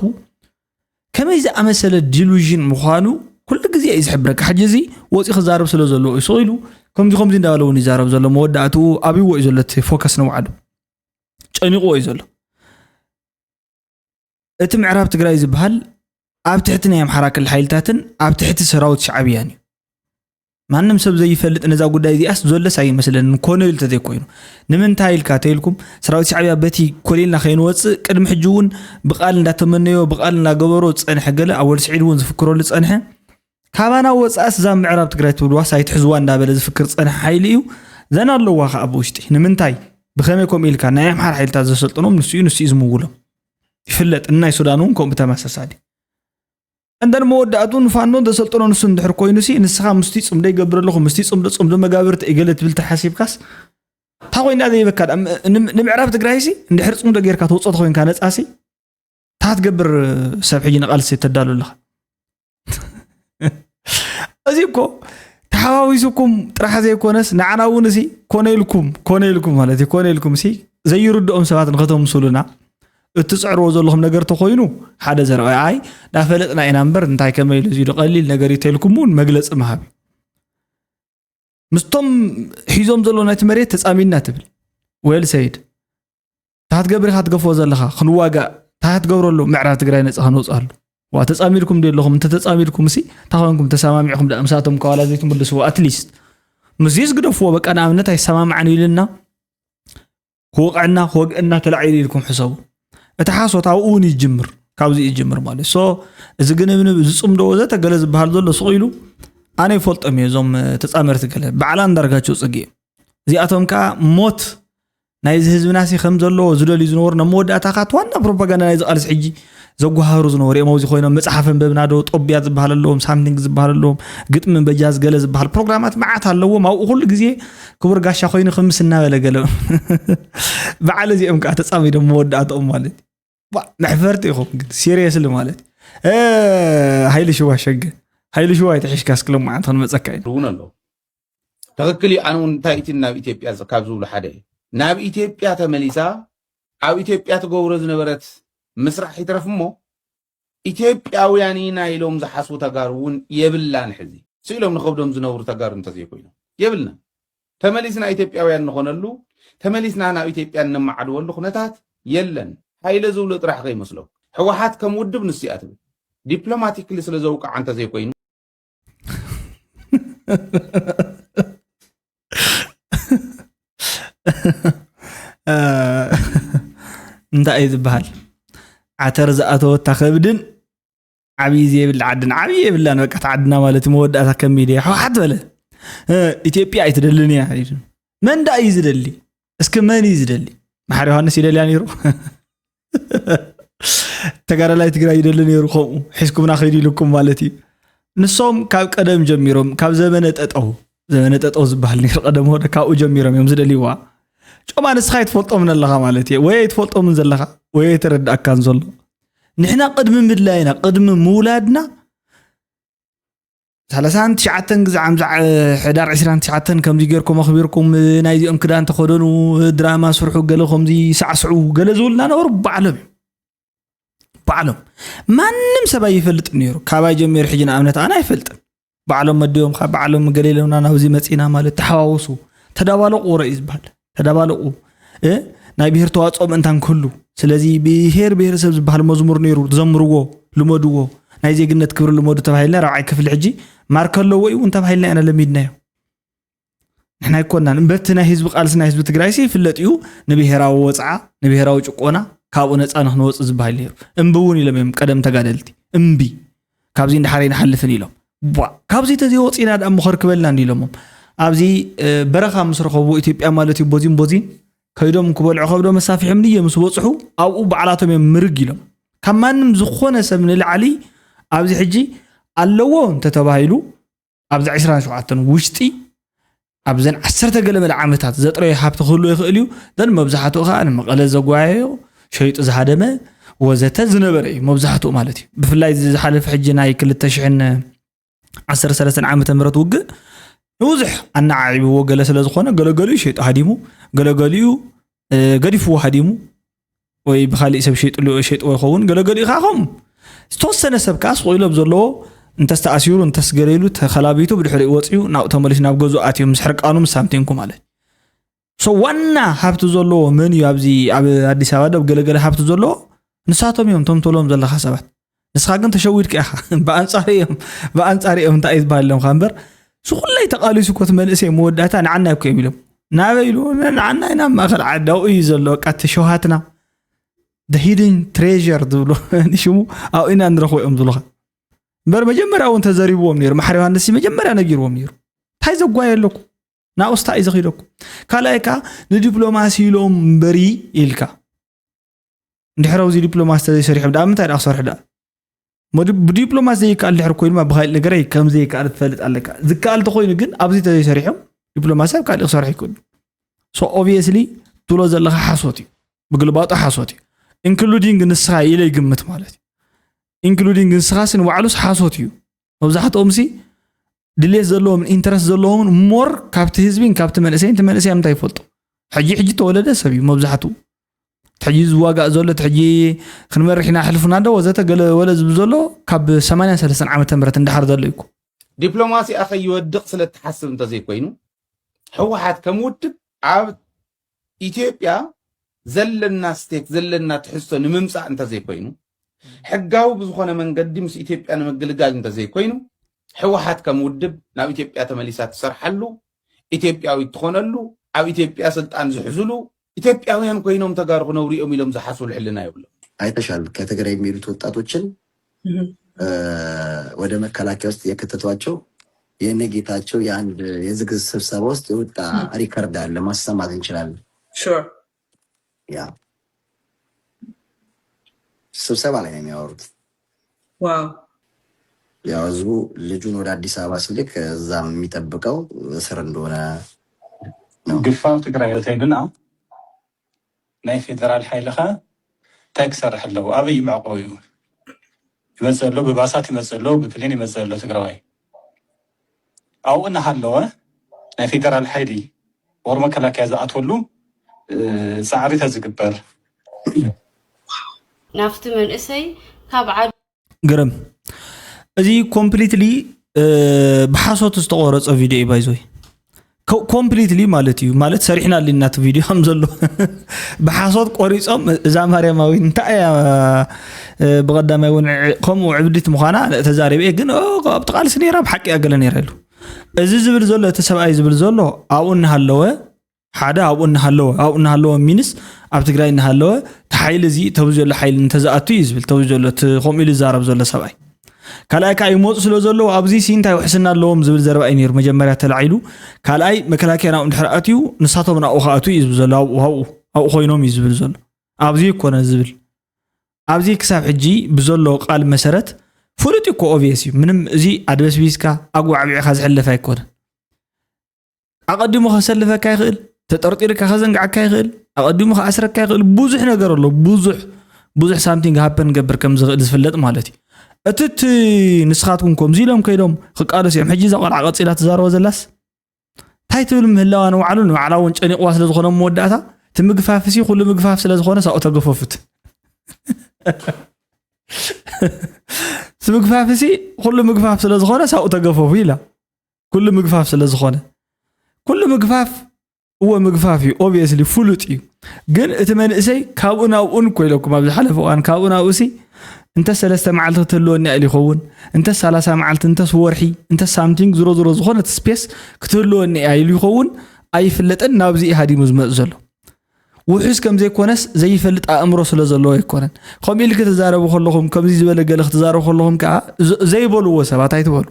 ከመይ ዝኣመሰለ ዲሉዥን ምዃኑ ኩሉ ግዜ ይዝሕብረካ ሕጂዚ ወፂ ክዛረብ ስለ ዘሎ ይሶይሉ ከምዚ እንዳለውን ይዛረብ ዘሎ መወዳእቱ ኣብይዎ እዩ ዘለት ፎከስ ነው ዓዱ ጨኒቆ እዩ ዘሎ እቲ ምዕራብ ትግራይ ዝበሃል ኣብ ትሕቲ ናይ ኣምሓራ ክልል ሓይልታትን ኣብ ትሕቲ ሰራዊት ሻዕብያን እዩ ማንም ሰብ ዘይፈልጥ ነዛ ጉዳይ እዚኣስ ዘለስ ኣይመስለን ኮሎኔል ተዘይኮይኑ ንምንታይ ኢልካ ተይልኩም ሰራዊት ሻዕብያ በቲ ኮሎኔልና ከይንወፅእ ቅድሚ ሕጂ እውን ብቃል እንዳተመነዮ ብቃል እንዳገበሮ ፀንሐ ገለ ኣወል ስዒድ እውን ዝፍክረሉ ፀንሐ ካባና ወፃስ ዛ ምዕራብ ትግራይ ትብልዋ ሳይትሕዝዋ እንዳበለ ዝፍክር ፀንሐ ሓይሊ እዩ ዘና ኣለዋ ኣብ ውሽጢ ንምንታይ ብኸመይ ከም ኢልካ ናይ ኣምሓራ ሓይልታት ዘሰልጥኖም ንሱ ዝምውሎም ይፍለጥ እናይ ሱዳን እውን ከም ተመሳሳሊ عندنا مودعتون فانون دسلطنو نسو ندحر كوينسي نسخا مستي صمد يقبر لكم مستي صمد مغابرت ايغلت بلت حاسب كاس تا خوينا دي بكاد نمعرف تግራይسي ندحر صمد غيركا توصت خوين كان نصاسي تا تقبر سب حجي نقلسي تدالو لها ازيكو تحاويسكم طرح زي كونس نعناونسي كونيلكم مالتي كونيلكم سي زي يردهم سبات نختم سولنا እትጽዕርዎ ዘለኹም ነገር ተኮይኑ ሓደ ዘርአ አይ ዳፈለጥና ኢና እምበር እንታይ ከመይሉ ዚዱ ቀሊል ነገር ይተልኩሙን መግለጽ መሃብ ምስቶም ሒዞም ዘሎ ናይ መሬት ተጻሚና ትብል ወል ሰይድ ታት ገብሪ ሃትገፎ ዘለኻ ክንዋጋ ታት ገብረሉ ምዕራብ ትግራይ ነጻ ክንወጻሉ ዋ ተጻሚልኩም ደለኹም ተጻሚልኩም ሲ ታኾንኩም ተሰማሚዕኩም ዳምሳቶም ከዋላ ዘይቱም ብልስዎ አትሊስት ምዚስ ግደፍዎ በቃ ናምነት አይሰማማዕን ይልና ሆቅዕና ተላዒል ይልኩም ሕሰቡ እተሓሶት ኣብኡን ይጅምር ካብዚ ይጅምር ማለት ሶ እዚ ግን ዝጽምዶ ወዘተ ገለ ዝበሃል ዘሎ ስቂሉ ኣነ ይፈልጦም እዞም ተጻመርቲ ገለ በዓላን ዳርጋቸው ጽጌ እዚኣቶም ከዓ ሞት ናይ ህዝብናሲ ከም ዘሎ ዝደልዩ ዝነበሩ ነመወዳእታካ ዋና ፕሮፓጋንዳ ናይ ዝቃልስ ሕጂ ዘጓሃሩ ዝነበሩ እሞዚ ኮይኖም መጽሓፍን በብናዶ ጦብያ ዝበሃል ኣለዎም ሳምቲንግ ዝበሃል ኣለዎም ግጥምን በጃዝ ገለ ዝበሃል ፕሮግራማት ማዓት ኣለዎም ኣብኡ ኩሉ ግዜ ክቡር ጋሻ ኮይኑ ክምስ እናበለ ገለ በዓል እዚኦም ከዓ ተጻሚዶም መወዳእቶም ማለት محفرت يخو سيريس اللي مالتي هايلي شو شق هايلي شو تحش كاس كلهم معناتها متذكرين
رون الله تذكري انو تايتي ناب ايثيوبيا زكابزو لحده ناب ايثيوبيا تمليسا او ايثيوبيا تغورو زنبرت مسرح يترفمو ايثيوبياويانينا يلوم زحاسو تغارون يبلان حزي سيلوم نخبدهم زنورو تغار انت زي كوينو يبلنا تمليسنا ايثيوبياويان نخونلو تمليسنا ناب ايثيوبيا نمعدو له خنتات يلن هايله زول طرح غي مسلو حوحات كم ودب نسيات دبلوماتيكلي سلازوق انت زي كوين انت ايز بحال عتر زاتو تخبدن عبي زي بالعدن عبي بالله بقى تعدنا مالتي موداتا كميديا حوحات بله ايثيوبيا يتدلني يعني من دا يزدلي اسك من يزدلي محر يوحنس يدلي يرو تغار لا تغرا يدلن يرخو حسكمنا خيدي لكم مالتي نصوم كاب قدم جميروم كاب زمن تطو زبحال نير قدم هو كاو جميروم يوم زدليوا ጮማ ንስኻይ ትፈልጦ ምን ኣለኻ ማለት እዩ ወይ ትፈልጦ ምን ዘለኻ ወይ ተረዳእካ ዘሎ ንሕና ቅድሚ ምድላይና ቅድሚ ምውላድና 39 ግዜ ዓምዛ ሕዳር 29 ከምዚ ጌርኩም ኣኽቢርኩም ናይ ዚኦም ክዳን ተኸደኑ ድራማ ስርሑ ገለ ከምዚ ሳዕስዑ ገለ ዝውልና ነበሩ بعلم ማንም ሰባይ ይፈልጥ ነይሩ ካባይ ጀመር ሕጂና እምነት ኣና ይፈልጥ بعلم መድዮም بعلم ገሌለውና ናውዚ መጺና ማለት ተሓዋውሱ ተዳባለቁ ረኢዝ ባል ተዳባለቁ ናይ ብሄር ተዋጾም እንታን ኩሉ ስለዚ ብሄረሰብ ዝበሃል መዝሙር ነይሩ ዘምርዎ ልመድዎ ናይ ዜግነት ክብር ልመዱ ተባሂልና ራብዓይ ክፍል ሕጂ ማርከሎ ወይ እውን ተባሂልና ኣና ለሚድናዮ
نحن يكوننا نبتنا حزب قالسنا حزب تግራይ سي فلطيو نبهراو وصعا نبهراو ጭቆና ካብኡ ነፃ ንክንወፅ ዝባሃል ነይሩ እምብውን ኢሎም እዮም ቀደም ተጋደልቲ እምቢ ካብዚ እንዳሓረይና ሓልፍን ኢሎም ካብዚ ተዚወፂና ዳ ምኽርክበልና እንዲሎም ኣብዚ በረኻ ምስ ረኸቡ ኢትዮጵያ ማለት እዩ ቦዚን ከይዶም ክበልዑ ከብዶ መሳፊሖም ንየ ምስ ወፅሑ ኣብኡ በዓላቶም እዮም ምርግ ኢሎም ካብ ማንም ዝኾነ ሰብ ንላዕሊ ኣብዚ ሕጂ ኣለዎ እንተተባሂሉ ኣብዚ 27 ውሽጢ ኣብዘን 10 ገለመለ ዓመታት ዘጥረየ ሃብቲ ክህሉ ይኽእል እዩ ደን መብዛሕትኡ ከዓ ንመቐለ ዘጓየዮ ሸይጡ ዝሃደመ ወዘተ ዝነበረ እዩ መብዛሕትኡ ማለት እዩ ብፍላይ ዝሓለፈ ሕጂ ናይ 2013 ዓመተ ምህረት ውግእ ንውዙሕ ኣናዓዒብዎ ገለ ስለ ዝኾነ ገለገሊኡ ሸይጡ ሃዲሙ ገለገሊኡ ገዲፍዎ ሃዲሙ ወይ ብኻሊእ ሰብ ሸይጡ ይኸውን ገለገሊኡ ከዓ ከምኡ ዝተወሰነ ሰብ ከዓ ስቑኢሎም ዘለዎ እንተስተኣሲሩ እንተስገለሉ ተኸላቢቱ ብድሕሪ ወፂኡ ናብኡ ተመሊሱ ናብ ገዝኡ ኣትዩ ምስ ሕርቃኑ ምስ ሳምቲንኩ ማለት ዋና ሃብቲ ዘለዎ መን እዩ ኣብዚ ኣብ ኣዲስ ኣበባ ደብ ገለገለ ሃብቲ ዘለዎ ንሳቶም እዮም ቶም ተሎም ዘለኻ ሰባት ንስኻ ግን ተሸዊድካ ኢኻ ብኣንጻሪኦም እንታይ እዩ ዝበሃል ለምካ እምበር ስኹለይ ተቓሊሱ ኮት መንእሰይ መወዳእታ ንዓና እኮ እዮም ኢሎም ናበይ ኢሉ ንዓና ኢና ማእኸል ዓዲ ኣብኡ እዩ ዘሎ በቃ ተሸውሃትና the hidden treasure ዝብሎ ንሽሙ ኣብኡ ኢና ንረኽቦ እዮም ዝብሉኻ እምበር መጀመርያ እውን ተዘሪብዎም ነይሩ ማሕሪ ዮሃንስ መጀመርያ ነጊርዎም ነይሩ እንታይ ዘጓየለኩ ናውስታ እዩ ዘኺደኩ ካልኣይ ከዓ ንዲፕሎማሲ ኢሎም እምበሪ ኢልካ እንድሕር ኣብዚ ዲፕሎማሲ ተዘይሰሪሖም ዳ ምንታይ ዳ ክሰርሕ ዳ ብዲፕሎማሲ ዘይከኣል ድሕር ኮይኑማ ብኻሊእ ነገር ከም ዘይከኣል ትፈልጥ ኣለካ ዝከኣል ተኮይኑ ግን ኣብዚ ተዘይሰሪሖም ዲፕሎማሲ ኣብ ካልእ ክሰርሕ ይክእሉ ሶ ኦብቪየስሊ ትብሎ ዘለኻ ሓሶት እዩ ብግልባጡ ሓሶት እዩ ኢንክሉዲንግ ንስኻ ኢለ ይግምት ማለት እዩ ኢንክሉዲንግ ንስኻስን ባዕሉስ ሓሶት እዩ መብዛሕትኦም ሲ ድሌት ዘለዎም ኢንተረስት ዘለዎም ሞር ካብቲ ህዝቢን ካብቲ መንእሰይን እቲ መንእሰይ እንታይ ይፈልጡ ሕጂ ተወለደ ሰብ እዩ መብዛሕትኡ ሕጂ ዝዋጋእ ዘሎ ሕጂ ክንመርሕና ሕልፍና ዶ ወዘተ ገለ ወለ ዝብል ዘሎ ካብ 83 ዓመተ ምህረት እንዳሓር ዘሎ እዩ
ዲፕሎማሲ ኣኸ ይወድቕ ስለ ተሓስብ እንተዘይኮይኑ ሕወሓት ከም ውድብ ኣብ ኢትዮጵያ ዘለና ስቴት ዘለና ትሕዝቶ ንምምፃእ እንተዘይኮይኑ ሕጋዊ ብዝኾነ መንገዲ ምስ ኢትዮጵያ ንምግልጋል እንተዘይኮይኑ ሕወሓት ከም ውድብ ናብ ኢትዮጵያ ተመሊሳ ትሰርሓሉ ኢትዮጵያዊ ትኾነሉ ኣብ ኢትዮጵያ ስልጣን ዝሕዝሉ ኢትዮጵያውያን ኮይኖም ተጋሩ ክነብሩ እዮም ኢሎም ዝሓስቡ ልዕልና ይብሉ
አይተሻል ከትግራይ የሚሉት ወጣቶችን ወደ መከላከያ ውስጥ የከተቷቸው የነጌታቸው የአንድ የዝግ ስብሰባ ውስጥ የወጣ ሪከርድ አለ ማሰማት እንችላለን
ሹር
ያ ስብሰባ ላይ ነው የሚያወሩት
ዋው
ያው ህዝቡ ልጁን ወደ አዲስ አበባ ሲልክ እዛም የሚጠብቀው እስር እንደሆነ ነው
ግፋው ትግራይ ተይልና ናይ ፌደራል ሓይልኻ ታክሰርሕ ኣለዎ ኣብይ ማዕቆብ እዩ ይመፅሎ ብባሳት ይመፅሎ ብፕሌን ይመፅሎ ትግራይ ኣብኡ እናሃለወ ናይ ፌደራል ሓይሊ ወር መከላከያ ዝኣትወሉ ፃዕሪ ተዝግበር
ናፍቲ መንእሰይ ካብ ዓዲ
ግርም እዚ ኮምፕሊትሊ ብሓሶት ዝተቆረፀ ቪድዮ እዩ ባይዞይ ኮምፕሊትሊ ማለት እዩ ማለት ሰሪሕና ልናት ቪድዮ ከም ዘሎ ብሓሶት ቆሪፆም እዛ ማርያማዊ እንታይ ብቀዳማይ እውን ከምኡ ዕብዲት ምዃና ተዛሪበ ግን ኣብ ተቃልሲ ነይራ ብሓቂ ኣገለ ነይረሉ እዚ ዝብል ዘሎ እቲ ሰብኣይ ዝብል ዘሎ ኣብኡ እናሃለወ ሓደ ኣብኡ እናሃለወ ሚንስ ኣብ ትግራይ እናሃለወ ተሓይል እዚ ተብዚ ዘሎ ሓይል እንተዝኣቱ እዩ ዝብል ተብዚ ዘሎ ከምኡ ኢሉ ዝዛረብ ዘሎ ሰብኣይ ካልኣይ ከዓ ይመፁ ስለ ዘለዎ ኣብዚ ሲንታይ ውሕስና ኣለዎም ዝብል ዘረባ እዩ ነይሩ መጀመርያ ተላዒሉ ካልኣይ መከላከያ ናብኡ እንድሕር ኣትዩ ንሳቶም ናብኡ ከኣቱ እዩ ዝብል ዘሎ ኣብኡ ኮይኖም እዩ ዝብል ዘሎ ኣብዚ ይኮነ ዝብል ኣብዚ ክሳብ ሕጂ ብዘሎ ቃል መሰረት ፍሉጥ እኮ ኦብቪየስ እዩ ምንም እዚ ኣድበስቢስካ ኣጓዕቢዕካ ዝሕለፍ ኣይኮነን ኣቐዲሙ ከሰልፈካ ይኽእል ተጠርጢርካ ከዘንግዓካ ይኽእል ኣቐዲሙ ከኣስረካ ይኽእል ብዙሕ ነገር ኣሎ ብዙሕ ሳምቲንግ ሃፐን ገብር ከም ዝኽእል ዝፍለጥ ማለት እዩ እትት ንስኻትኩም ከምዚ ኢሎም ከይዶም ክቃለሱ እዮም ሕጂ ዘቆልዓ ቀፂላ ትዛረቦ ዘላስ እንታይ ትብል ምህላዋ ንባዕሉ ንባዕላ እውን ጨኒቕዋ ስለ ዝኾነ መወዳእታ እቲ ምግፋፍሲ ኩሉ ምግፋፍ ስለ ዝኾነ ሳኡ ተገፈፉት እቲ ምግፋፍሲ ኩሉ ምግፋፍ ስለ ዝኾነ ሳኡ ተገፈፉ ኢላ ኩሉ ምግፋፍ ስለ ዝኾነ ኩሉ ምግፋፍ هو مغفافي obviously فلوت እዩ ግን እቲ መንእሰይ ካብኡ ናብኡን ኮይለኩም ኣብ ዝሓለፈ እዋን ካብኡ ናብኡ ሲ
انت 3 معلت تلوني الي خون انت 3 معلت انت سورحي انت سامثينغ زرو زخونه سبيس كتلوني الي خون اي فلطن نابزي هادي مزمز زلو وحس كم زي كونس زي فلط امرو سلا زلو يكونن خم يلك تزاربو خلهم كم زي زبل قال تزاربو خلهم كا زي بولو سبات ايتبول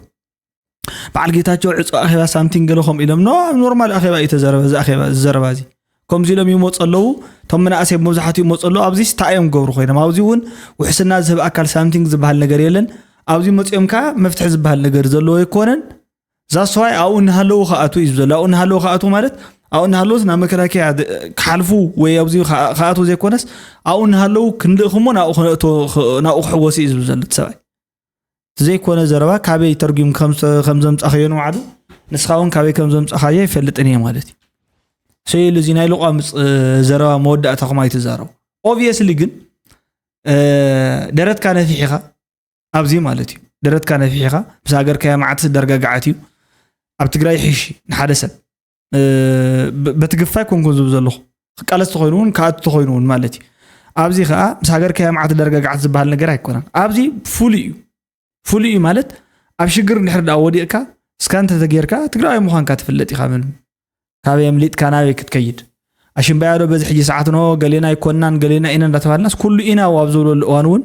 بعد جيتاچو عص اخيبا سامثينغ لهم الم نو نورمال اخيبا يتزرب ز اخيبا الزربازي كم زي لم يموصلو تمنا اسيب مزحاتي يموصلو ابزي ستايم غبرو خوينا ماوزي ون وحسنا زب اكل سامثينغ زبال ነገር የለን ابزي مصيمካ مفتح زبال ነገር زلو يكونن زاسواي او نهلو خاطو يزلا او نهلو خاطو ማለት او نهلوس نا مكراكي كحلفو وي ابزي خاطو زي كونس او نهلو كندخمو نا خوسي يزل تسباي زي كونه زربا كابي ترجم خمزم صخينو عدو نسخاون كابي كمزم صخايه يفلطني مالتي شيء لزي ناي لقام زربا مودع تخما يتزارو obviously ግን درت كان فيخا ابزي مالتي درت كان فيخا بساغر كيامعت درغغعتي اب تግራይ حشي نحدسب بتغفاي كونكو زبزلو قالس تخوينون كات تخوينون مالتي ابزي خا بساغر كيامعت درغغعت زبال ነገር አይኮናን ابزي فولي ማለት ኣብ ሽግር ንሕር ዳ ወዲእካ ስካንተ ተገርካ ትግራይ ምዃንካ ትፍለጥ ኢኻ ምን ካበይ ምሊጥ ካናበይ ክትከይድ አሽን ባያዶ በዚህ ሕጂ ሰዓት ነው ገሌና ይኮናን ገሌና ኢና እንዳተባልናስ ኩሉ ኢና ዋብዘሎ ልዋንውን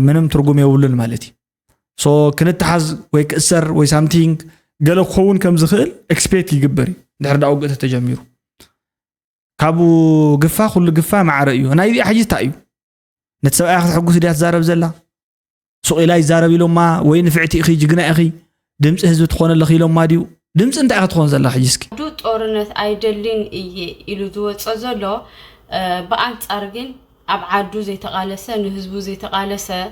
ምንም ትርጉም የውልን ማለት ሶ ክንተሐዝ ወይ ክእሰር ወይ ሳምቲንግ ገለ ኮውን ከም ዝኽእል ኤክስፔክት ይግበሪ ድሕር ዳ ወገተ ተጀሚሩ ካብኡ ግፋ ኩሉ ግፋ ማዕረ እዩ ናይ ዲ ሕጂ ታዩ ነትሰብኣይ ክትሕጉስ ዲያ ትዛረብ ዘላ سوق لا يزارب لهم ما وين فعتي اخي جغنا اخي دمص حزب تخون لخ لهم ما ديو دمص انت تخون زلا حجسك
دو طورنت ايدلين اي الو زوص زلو بانصار ግን اب عدو زي تقالسه نحزبو زي تقالسه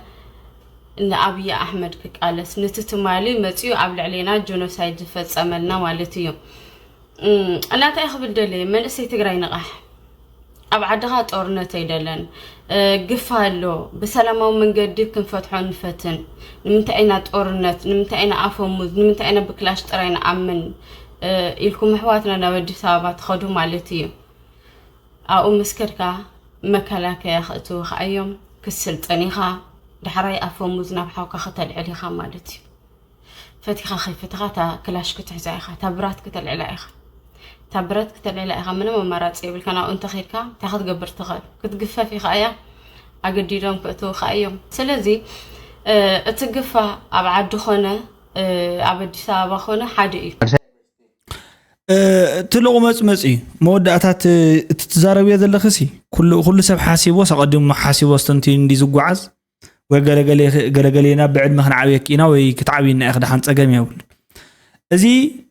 ان ابي احمد كقالس نتتمالي مصيو اب لعلينا جنوسايد فصملنا مالتيو انا تاخبل دلي منسي تግራይ نقح اب عدها طورنت ايدلن قفالو بسلامو منقد كنفتحو نفتن نمتعينا طورنت نمتعينا افوموز نمتعينا بكلاش طرينا امن إلكم حواتنا نودي سابات خدو مالتي او مسكركا مكلاكا ياخذتو خايوم كسلطنيخا دحراي افوموز نبحوكا ختل عليخا مالتي فتيخا خيفتها تا كلاش كتحزايخا تبرات كتل عليخا تبرت كتلعي لها من ممارات يبل كان انت خيركا تاخذ قبر تخل كتقفا في خايا اقديرهم كتو خايوم سلازي اتقفا ابعد خونه ابدي سابا خونه حدي
تلغ مصمصي مودعታት تتزارب يزلخسي كل سب حاسبو سقدم حاسبو استنتي اندي زغعز وغلغلينا بعد ما خنعبيكينا وي كتعبينا اخد حن صقم يقول ازي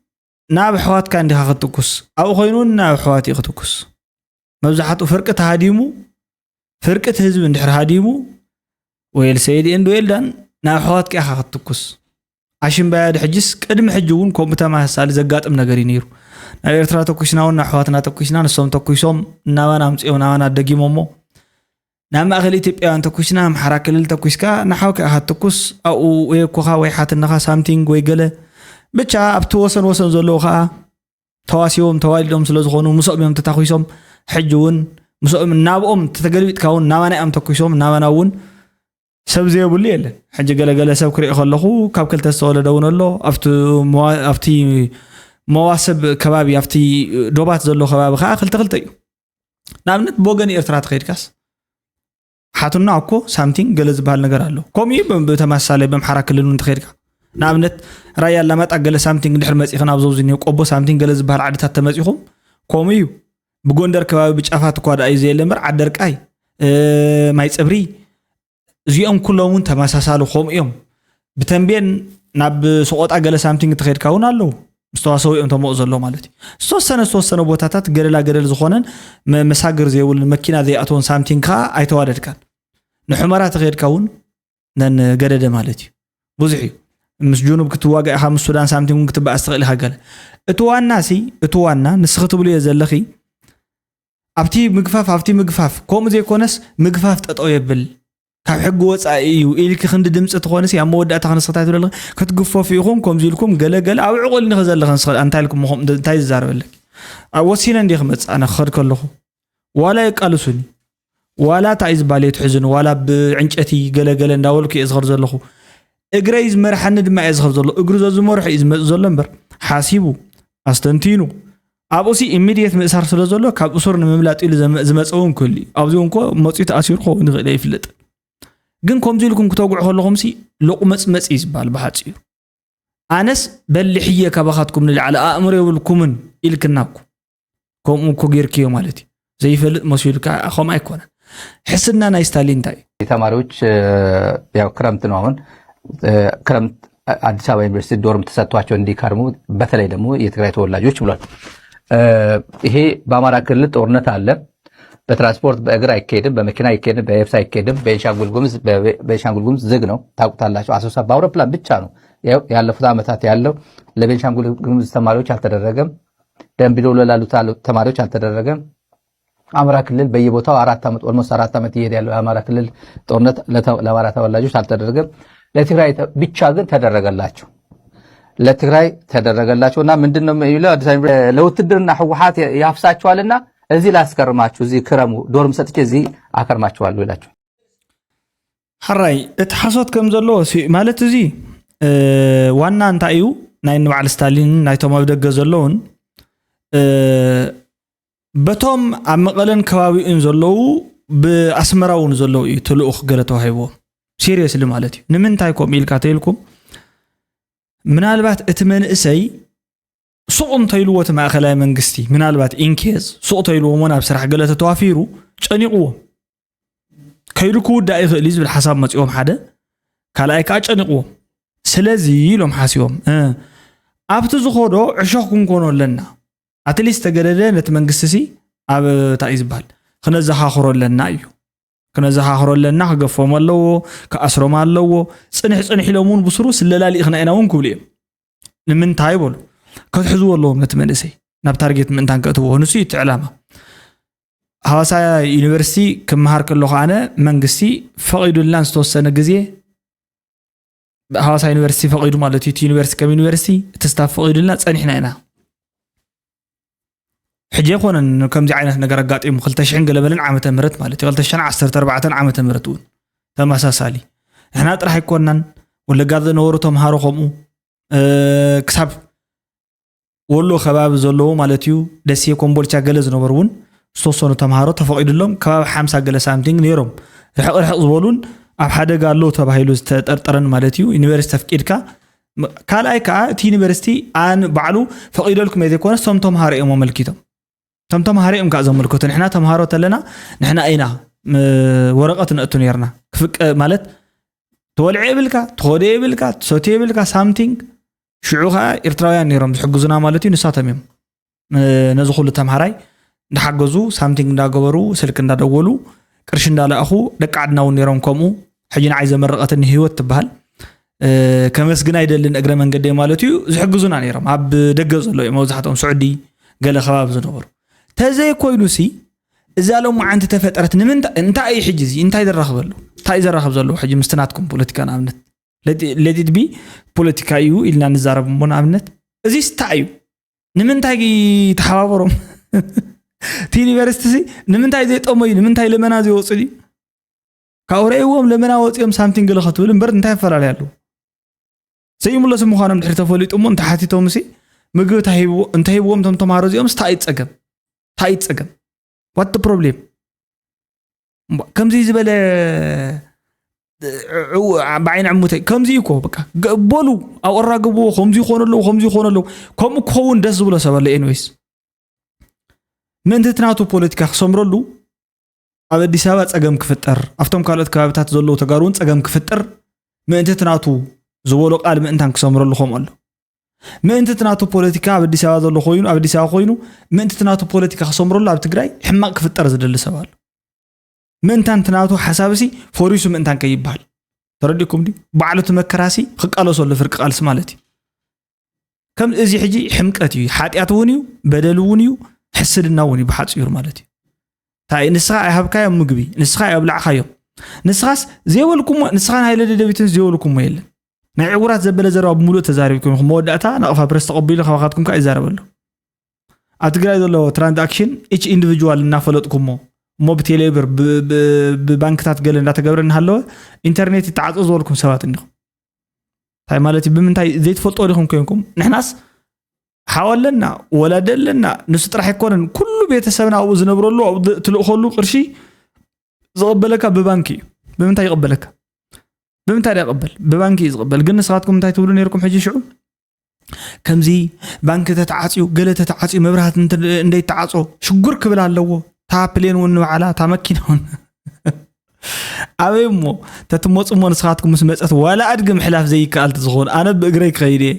ناب حوات كان دي خطكس او خوينون ناب حواتي خطكس مبزحاتو فرقه هاديمو فرقه حزب اندحر هاديمو ويل سيدي اندو يلدان ناب حوات كي خطكس عشان بعد حجس قدم حجون كومتا ما حسال زغاطم ነገር ይነሩ ናይ ኤርትራ ተኩሽናውና حواتنا ተኩሽና ነሶም ተኩሽም ናባና ምጽዮና ናባና ደጊሞሞ ናማ አኸል ኢትዮጵያውያን ተኩሽና ማሕራ ክልል ተኩሽካ ናሓውካ አሃትኩስ አው ወይ ኮኻ ወይ ሓትነኻ ሳምቲንግ ወይ ገለ ብቻ ኣብቲ ወሰን ዘለዎ ኸኣ ተዋሲዮም ተዋሊዶም ስለዝኾኑ ምስኦም ተታኺሶም ሕጅውን ምስኦም ናብኦም ተተገልቢጥካውን ናባናኦም ተኩሶም ናባናውን ሰብ ዘይብሉ የለን ሕጂ ገለገለ ሰብ ክሪኦ ከለኹ ካብ ክልተ ዝተወለደውን ኣሎ ኣብቲ መዋሰብ ከባቢ ኣብቲ ዶባት ዘሎ ከባቢ ኸኣ ክልተ እዩ ናብነት ቦገን ኤርትራ ተኸይድካስ ሓቱና እኮ ሳምቲንግ ገለ ዝበሃል ነገር ኣሎ ከምኡ ብተመሳሳሊ በምሓራ ክልልን ተኸይድካ نابنت رايا لما تقل سامتينغ دحر مصيخنا ابزوزني قبو سامتينغ ገለ ዝበሃል ዓድታት ተመጽኹም ኮምዩ بغوندر ከባቢ ብጫፋት ኳዳ አይ ዘለምር ዓደርቃይ ማይ ጽብሪ እዚኦም ኩሎሙን ተመሳሳሉ ኾምዮም ብተንቤን ናብ ሰቆጣ ገለ ሳምቲንግ ተኸድካውን አለው مستواسو እዮም ተመጽዘሎ ማለት ሶሰነ ቦታታት ገለል ዝኾነን መሳግር ዘይውል መኪና ዘይአቶን ሳምቲንግ ካ አይተዋደድካን ንሑመራ ተኸድካውን ነን ገደደ ማለት ብዙሕ مس جنوب كتواجع خمس السودان سامتين ممكن تبقى استغل هجل اتوانا نسخت بلي زلخي ابتي مغفاف كوم زي كونس مغفاف تطو يبل ካብ ሕግ ወጻኢዩ ኢልክ ክንዲ ድምጽ ተኾነስ ያ መወዳእታ ከነስታይቱ ለለ ክትግፈፉ ይኹም ከም ዚልኩም ገለገለ ኣብ ዕቆል ንኸዘለኸን ስኸል አንታይልኩም መኹም እንታይ ዝዛረበለክ ወሲነ እንዲ ክመጽ ኣነ ክኸድ ከለኹ ዋላ ይቃልሱኒ
ولا تعيز باليت حزن ولا بعنጨቲ ገለገለ እንዳወልኩ ይዝኸር ዘለኹ እግረይ ዝመርሐኒ ድማ ይዝኸር ዘሎ እግሩ ዘዝመርሐ ዘሎ እምበር ሓሲቡ ኣስተንቲኑ ኣብኡሲ ኢሚዲየት ምእሳር ስለ ዘሎ ካብ እሱር ንምምላጥ ኢሉ ዝመፀውን ኩሊ ኣብዚ እንኮ መፂት ኣሲሩ ኾን ይኽእል ይፍለጥ ግን ከምዚ ኢልኩም ክተጉዕ ከለኹም ሲ ልቁመፅመፅ ይዝባል ብሓፂሩ ኣነስ በልሕየ ካባኻትኩም ንላዕለ ኣእምሮ የብልኩምን ኢልክናኩ ከምኡ እኮ ጌርክዮ ማለት እዩ ዘይፈልጥ መስሉካ ከም ኣይኮነን ሕስና ናይ ስታሊን እንታይ
ተማሪዎች ያው ክረምት ነው አሁን ክረምት አዲስ አበባ ዩኒቨርሲቲ ዶርም ተሰጥቷቸው እንዲከርሙ በተለይ ደግሞ የትግራይ ተወላጆች ብሏል። ይሄ በአማራ ክልል ጦርነት አለ። በትራንስፖርት በእግር አይከሄድም፣ በመኪና አይከሄድም፣ በየብስ አይከሄድም። ቤንሻንጉል ጉሙዝ ዝግ ነው ታውቁታላችሁ። አሶሳ በአውሮፕላን ብቻ ነው ያለፉት ዓመታት ያለው። ለቤንሻንጉል ጉሙዝ ተማሪዎች አልተደረገም። ደምቢዶሎ ላሉት ተማሪዎች አልተደረገም። አማራ ክልል በየቦታው 4 ዓመት ኦልሞስት 4 ዓመት ይሄድ ያለው አማራ ክልል ጦርነት ለአማራ ተወላጆች አልተደረገም። ለትግራይ ብቻ ግን ተደረገላቸው። ለትግራይ ተደረገላቸውና ምንድነው የሚለው አዲስ አበባ ለውትድርና ህወሓት ያፍሳቸዋልና እዚህ ላስከርማችሁ እዚህ ክረሙ ዶርም ሰጥቼ እዚህ አከርማቸዋለሁ ይላቸው።
حراي اتحسوت كم زلو ማለት እዚ ዋና እንታይ እዩ ናይ ንባዕል ስታሊን ናይቶም ኣብ ደገ ዘለውን በቶም ኣብ መቐለን ከባቢኡን ዘለው ብኣስመራውን ዘለው እዩ ትልኡኽ ገለ ተዋሂቦ ሲሪየስሊ ማለት እዩ ንምንታይ ኮም ኢልካ ተይልኩም ምናልባት እቲ መንእሰይ ሱቕ እንተይልዎ እቲ ማእኸላይ መንግስቲ ምናልባት ኢንኬዝ ሱቕ ተይልዎ ሞን ኣብ ስራሕ ገለ ተዋፊሩ ጨኒቕዎ ከይዱ ክውዳእ ይኽእል ዝብል ሓሳብ መፂኦም ሓደ ካልኣይ ከዓ ጨኒቕዎ ስለዚ ኢሎም ሓሲቦም ኣብቲ ዝኸዶ ዕሾኽ ክንኮኖ ኣለና ኣትሊስት ተገደደ ነቲ መንግስቲ ሲ ኣብ እንታይ ዝባል ክነዘኻኽሮ ኣለና እዩ ክነዘኻኽሮ ኣለና ክገፎም ኣለዎ ክኣስሮም ኣለዎ ፅንሕ ኢሎም እውን ብስሩ ስለላሊ ኢኽና ኢና እውን ክብሉ እዮም ንምንታይ በሉ كتحزو والله من تمنسي نبتارجت من تانك أتوه نسي تعلمه هواسا يونيفرسيتي كم هارك اللغانة منجسي فقيدو اللانس توسنا جزية هواسا يونيفرسيتي فقيدو مالتي يونيفرسيتي كم يونيفرسيتي تستاف فقيدو اللانس أنا إحنا هنا حجي يقولون إنه كم زعينا نجرجات إيه مخلتشين قلبلن عام تمرت مالتي قلتشان 10-14 عام تمرتون تم أساسالي إحنا راح يكونن ولا قاعد نورتهم هارو خمو كسب ወሎ ከባቢ ዘለዎ ማለት እዩ ደስየ ኮምቦልቻ ገለ ዝነበሩን ሶሶኑ ተማሃሮ ተፈቂድሎም ከባቢ 50 ገለ ሳምቲንግ ነይሮም ሕቅርሕ ዝበሉን ኣብ ሓደጋ ኣሎ ተባሂሉ ዝተጠርጠረን ማለት እዩ ዩኒቨርሲቲ ተፍቂድካ ካልኣይ ከዓ እቲ ዩኒቨርሲቲ ኣን ባዕሉ ፈቂደልኩም ዘይኮነ ቶም ተማሃሮ እዮም መልኪቶም ቶም ተማሃሮ እዮም ከዓ ዘመልክቱ ንሕና ተማሃሮ ተለና ንሕና አይና ወረቀት ነእቱ ነርና ክፍቅ ማለት ተወልዕ ይብልካ ተኸደ ይብልካ ተሰትየ ይብልካ ሳምቲንግ شعوها إرتراويان نيرم تحجزنا مالتي نساتهم نزخول تمهراي نحجزو سامتين دا جبرو سلكن دا دولو كرشن دا لأخو دقعدنا ونيرم كمو حجين عايزة مرقة النهيوة تبهل كمس جنايد اللي نقرأ من قدام مالتي زحجزنا نيرم عب دقز الله موزحتهم سعودي قال خباب زنور تزاي كوينوسي إذا لو ما عند تفترت نمنت أنت أي حجزي أنت هيدا الرخبلو تايز الرخبزلو حجي مستناتكم بوليتيكان أمنت لديت بي بوليتيكايو إلنا نزارب من أمنت زي ستايو نمنتاي تحاورهم تيني برستسي نمنتاي زي تومي نمنتاي لمنا زي وصلي كاوريوم لمنا وصيهم سامتين قال خطول برد انتهى فرع عليه سيم الله سمو خانم دحر تفوليت أمون تحتي تومسي مجو تهيبو انتهيبوهم تم تمارو زيهم ستايت أجم what the problem كم زي زبالة بعين عموتي كم زيكو بقى بولو أو الرقبو خمزي خون له كم كون دس ولا سبب لإنويس من تتناتو بوليتيكا خسمرلو أبدي سبات أجمع كفتر أفتم قالت كابتات زلوا تجارون أجمع كفتر من تتناتو زولق قال من تانك خسمرلو خمالو من تتناتو بوليتيكا أبدي سبات زلوا خوينو أبدي سبات خوينو من تتناتو بوليتيكا خسمرلو أبتجري حماق كفتر زد اللي سبال من تناتو حسابسي فوريسو من تان كيبال ترديكم دي بعلو تمكراسي خقالو سول فرق قالس مالتي كم ازي حجي حمقتي حاتياتونيو بدلونيو حسدناوني بحاصير مالتي تاي نسخا هبكا مغبي نسخا يبلع خيو نسخاس زيولكم نسخان هايله دبيتن زيولكم يله ناي عورات زبل زراب مولو تزاربكم موداتا نقفا برس تقبيل خواخاتكم كاي زاربلو اتغراي دلو ترانزاكشن ايتش انديفيدوال نافلطكم موب تيليبر ببنكتات قال እንዳተገብረን ሃለወ ኢንተርኔት ይተዓጽ ዝበልኩም ሰባት እንዲኹም ታይ ማለት ብምንታይ ዘይትፈልጦ ዲኹም ኮይንኩም ንሕናስ ሓወለና ወላደለና ንሱ ጥራሕ ይኮነን ኩሉ ቤተሰብና ኣብኡ ዝነብረሉ ኣብኡ ትልእኸሉ ቅርሺ ዝቕበለካ ብባንኪ ብምንታይ ይቕበለካ ብምንታይ ይቕበል ብባንኪ ዝቕበል ግን ንስኻትኩም እንታይ ትብሉ ነርኩም ሕጂ ሽዑ ከምዚ ባንክ ተተዓጽዩ ገለ ተተዓጽዩ መብራህት እንደይ ተዓጾ ሽጉር ክብል ኣለዎ ታ ፕሌን ውን በዓላ ታ መኪናውን ኣበይ እሞ ተትመፁሞ ንስኻትኩም ምስ መፀት ዋላ ኣድግም ሕላፍ ዘይከኣል ትዝኾን ኣነ ብእግረይ ክኸይድ እየ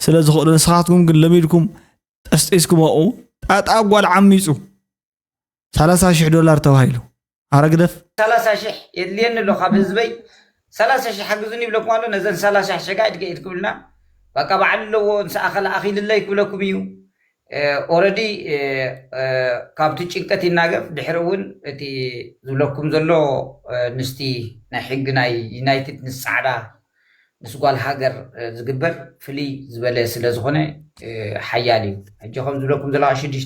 ስለ ዝኽእሉ ንስኻትኩም ግን ለሚድኩም ጠስጢስኩም ኣኡ ጣጣ ጓል ዓሚፁ $30,000 ተባሂሉ ኣረግደፍ
30,000 የድልየኒ ኣሎ ካብ ህዝበይ 30,000 ሓግዙኒ ይብለኩም ኣሎ ነዘን 30,000 ሸጋ ይድገኢት ክብልና በቃ በዓል ኣለዎ ንስኣኸላ ኣኺልለይ ክብለኩም እዩ ኦረዲ ካብቲ ጭንቀት ይናገፍ ድሕሪ እውን እቲ ዝብለኩም ዘሎ ንስቲ ናይ ሕጊ ናይ ዩናይትድ ንስ ፃዕዳ ንስ ጓል ሃገር ዝግበር ፍልይ ዝበለ ስለ ዝኾነ ሓያል እዩ ሕጂ ከም ዝብለኩም ዘለዋ 6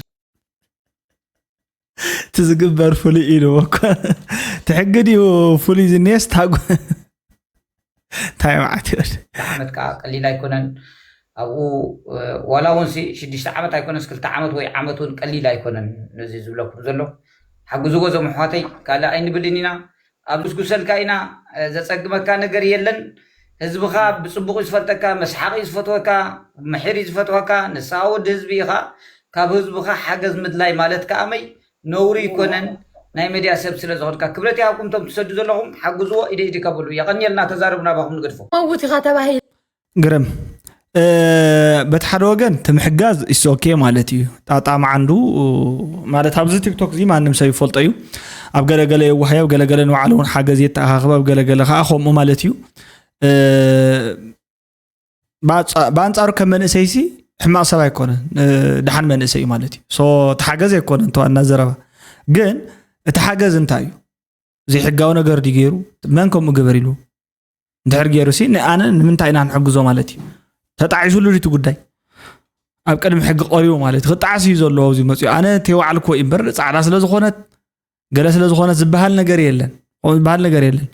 ትዝግበር ፍልይ ኢሉ እኮ ትሕጊ ድዩ ፍልይ ዝኔስ ታጉ ታይማዕት
ዓመት ከዓ ቀሊል ኣይኮነን ኣብኡ ዋላ እውን 6 ዓመት ኣይኮነስ 2 ዓመት ወይ ዓመት እውን ቀሊል ኣይኮነን ነዚ ዝብለኩም ዘሎ ሓግዝዎ ዞም ኣሕዋተይ ካልእ ኣይንብልን ኢና ኣብ ምስጉሰልካ ኢና ዘፀግመካ ነገር የለን ህዝብኻ ብፅቡቕ ዝፈልጠካ መስሓቂ ዝፈትወካ ምሕሪ ዝፈትወካ ንስኻ ወዲ ህዝቢ ኢኻ ካብ ህዝብኻ ሓገዝ ምድላይ ማለት ከኣመይ ነውሪ ይኮነን ናይ ሚድያ ሰብ ስለ ዝኸድካ ክብረት ይሃብኩም ቶም ትሰዱ ዘለኹም ሓግዝዎ ኢደ ኢደ ከብሉ የቐኒልና ተዛረቡና ባኹም ንገድፎ
መውት ኢኻ ተባሂል
ግረም በቲ ሓደ ወገን ትምሕጋዝ ኢስ ኦኬ ማለት እዩ ጣጣም ዓንዱ ማለት ኣብዚ ቲክቶክ እዚ ማንም ሰብ ይፈልጦ እዩ ኣብ ገለገለ የዋህያ ኣብ ገለገለ ንባዕሉ እውን ሓገዝ የተኣኻኽብ ኣብ ገለገለ ከዓ ከምኡ ማለት እዩ በኣንጻሩ ከም መንእሰይሲ ሕማቕ ሰብ ኣይኮነን ድሓን መንእሰይ እዩ ማለት እዩ ሶ ተሓገዝ ኣይኮነን ተዋና ዘረባ ግን እቲ ሓገዝ እንታይ እዩ ዘይሕጋዊ ነገር ዲ ገይሩ መን ከምኡ ግበር ኢሉ እንድሕር ገይሩ ሲ ኣነ ንምንታይ ኢና ንሕግዞ ማለት እዩ ተጣዒሱሉ ሪቱ ጉዳይ ኣብ ቀድሚ ሕጊ ቀሪቡ ማለት ክጣዓስ እዩ ዘለዎ ኣብዚ መፅኡ ኣነ ተይባዕልኩ እምበር ፃዕዳ ስለ ዝኾነት ገለ ስለ ዝኾነት ዝበሃል ነገር የለን ዝበሃል ነገር የለን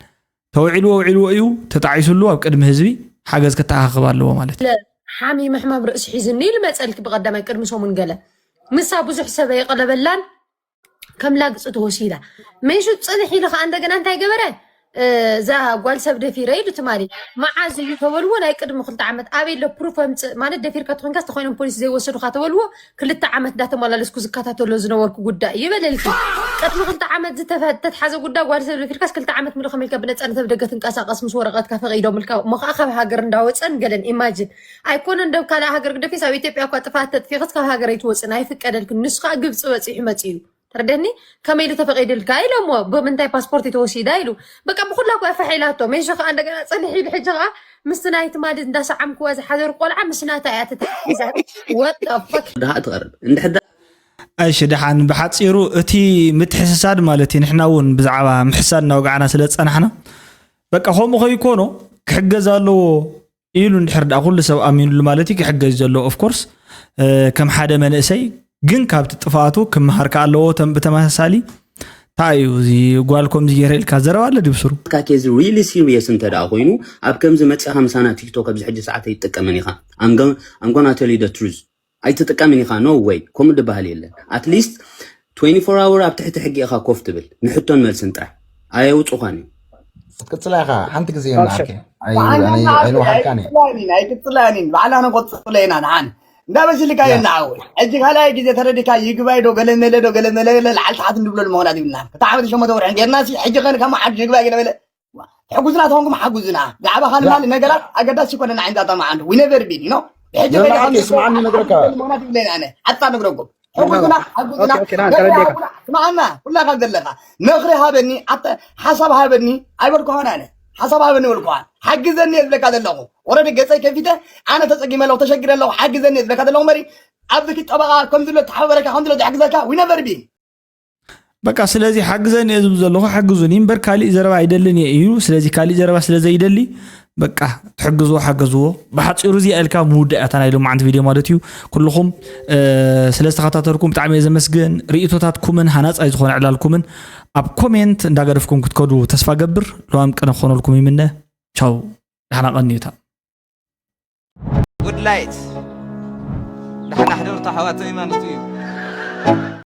ተውዒልዎ ውዒልዎ እዩ ተጣዒሱሉ ኣብ ቅድሚ ህዝቢ ሓገዝ ከተኣኻኽብ ኣለዎ ማለት እዩ
ሓሚ ምሕማም ርእሲ ሒዝኒ ልመፀልክ ብቐዳማይ ቅድሚ ሰሙን ገለ ምሳ ብዙሕ ሰብ የቐለበላን ከም ላግፅ ተወሲዳ መይሹ ፅንሕ ኢሉ ከዓ እንደገና እንታይ ገበረ እዛ ጓል ሰብ ደፊረ ኢሉ ትማሊ መዓዝ እዩ ተበልዎ ናይ ቅድሚ 2 ዓመት ኣበይ ለ ፕሩፍ ኣምፅእ ማለት ደፊርካ ትኾንካ ተኾይኖም ፖሊስ ዘይወሰዱካ ተበልዎ 2 ዓመት እንዳተመላለስኩ ዝከታተሎ ዝነበርኩ ጉዳይ ይበለልኪ ቅድሚ 2 ዓመት ዝተሓዘ ጉዳይ ጓል ሰብ ደፊርካስ 2 ዓመት ምልኸ መልካ ብነፃነት ኣብ ደገ ትንቀሳቀስ ምስ ወረቐትካ ፈቒዶም ልካ ሞኸዓ ካብ ሃገር እንዳወፀን ገለን ኢማጂን ኣይኮነን ደብ ካልእ ሃገር ክደፊስ ኣብ ኢትዮጵያ እኳ ጥፋት ተጥፊኽስ ካብ ሃገር ኣይትወፅን ኣይፍቀደልክን ንሱ ከዓ ግብፂ በፂሑ መፅኡ ተረደኒ ከመይሉ ተፈቂድልካ ኢሎሞ ብምንታይ ፓስፖርት የተወሲዳ ኢሉ በቃ ብኩላ እኳ ፈሒላቶ መይሾ ከዓ እንደገና ፀንሕ ኢሉ ሕጂ ከዓ ምስ ናይቲ ማለት እንዳሰዓምክዋ ዝሓዘር ቆልዓ ምስ ናታ እያ ተተሒዛ ወጣፈክ
ድሃ ትቐርብ እንድሕዳ
እሺ ድሓን ብሓፂሩ እቲ ምትሕስሳድ ማለት እዩ ንሕና እውን ብዛዕባ ምሕሳድ እናወጋዕና ስለ ፀናሕና በቃ ከምኡ ከይኮኖ ክሕገዝ ኣለዎ ኢሉ እንድሕር ዳ ኩሉ ሰብ ኣሚኑሉ ማለት እዩ ክሕገዝ ዘለዎ ኦፍኮርስ ከም ሓደ መንእሰይ ግን ካብቲ ጥፋቱ ክመሃርካ ኣለዎ ብተመሳሳሊ እንታይ እዩ እዚ ጓልኮም ዝገይረ ኢልካ ዘረባ ኣለ ድብስሩ
ካኬዝ ሪሊ ሲሪየስ እንተ ደኣ ኮይኑ ኣብ ከምዚ መፅእ 50 ቲክቶክ ኣብዚ ሕጂ ሰዓት ኣይትጥቀመን ኢኻ I'm gonna tell you the truth ኣይትጥቀመን ኢኻ no way ከምኡ ድበሃል የለን ኣትሊስት 24 hour ኣብ ትሕቲ ሕጊ ኢኻ ኮፍ ትብል ንሕቶን መልስን ጥራሕ ኣየውፁኻን እዩ
ክትቅፅላ ኢኻ ሓንቲ ግዜ የምናርኪ ኣይንዋሓልካኒ
ኣይትፅላኒን ባዕላነ ቆፅለ ኢና ንሓን እንዳበስልካ የናዓወ ሕጂ ካልኣይ ግዜ ተረዲካ ይግባይ ዶ ገለመለ ልዓል ተሓት እንድብሎ ንምኾናት ይብልና ክታዓመት 8 ወርሒ ጌርናሲ ሕጂ ኸን ካብ መዓድ ይግባይ ገለመለ ሕጉዝና ተኾንኩም ሓጉዝና ብዛዕባ ካልማል ነገራት ኣገዳሲ ይኮነና ዓይንታ ጠማዓንዱ ዊነቨር ቢን ኖ ሕጂ
ስማዓኒ ነግረካ
ምኾናት ይብለና ኣነ ሓታ ነግረኩም ሕጉዝና ሓጉዝና ስማዓና ኩላካ ዘለካ ምኽሪ ሃበኒ ሓሳብ ሃበኒ ኣይበልኩኾን ኣነ ሓሳብ ሃበኒ ይብልኩኾን ሓግዘኒ የዝብለካ ዘለኹ ወረዲ ገፀይ ከፊተ ኣነ ተፀጊመለኹ ተሸጊረለኹ ሓግዘኒ የዝብለካ ዘለኹ መሪ ኣብዚ ጠበቃ ከምዝሎ ተሓበረካ ከምዝሎ ዝሕግዘካ ዊነቨር ቢን
በቃ ስለዚ ሓግዘኒ እየ ዝብል ዘለኹ ሓግዙኒ እምበር ካሊእ ዘረባ ኣይደልን እየ እዩ ስለዚ ካሊእ ዘረባ ስለዘይደሊ በቃ ትሕግዝዎ ሓገዝዎ ብሓፂሩ እዚ ኢልካ ምውዳእታ ናይ ሎማዓንቲ ቪድዮ ማለት እዩ ኩልኹም ስለ ዝተኸታተልኩም ብጣዕሚ እየ ዘመስግን ርእቶታትኩምን ሃናፃይ ዝኾነ ዕላልኩምን ኣብ ኮሜንት እንዳገረፍኩም ክትከዱ ተስፋ ገብር ለዋም ቀነ ክኾነልኩም ይምነ ቻው ደህና ቀኒታ
ጉድ ላይት ደህና ሕደርታ ሓዋተይ ማለት እዩ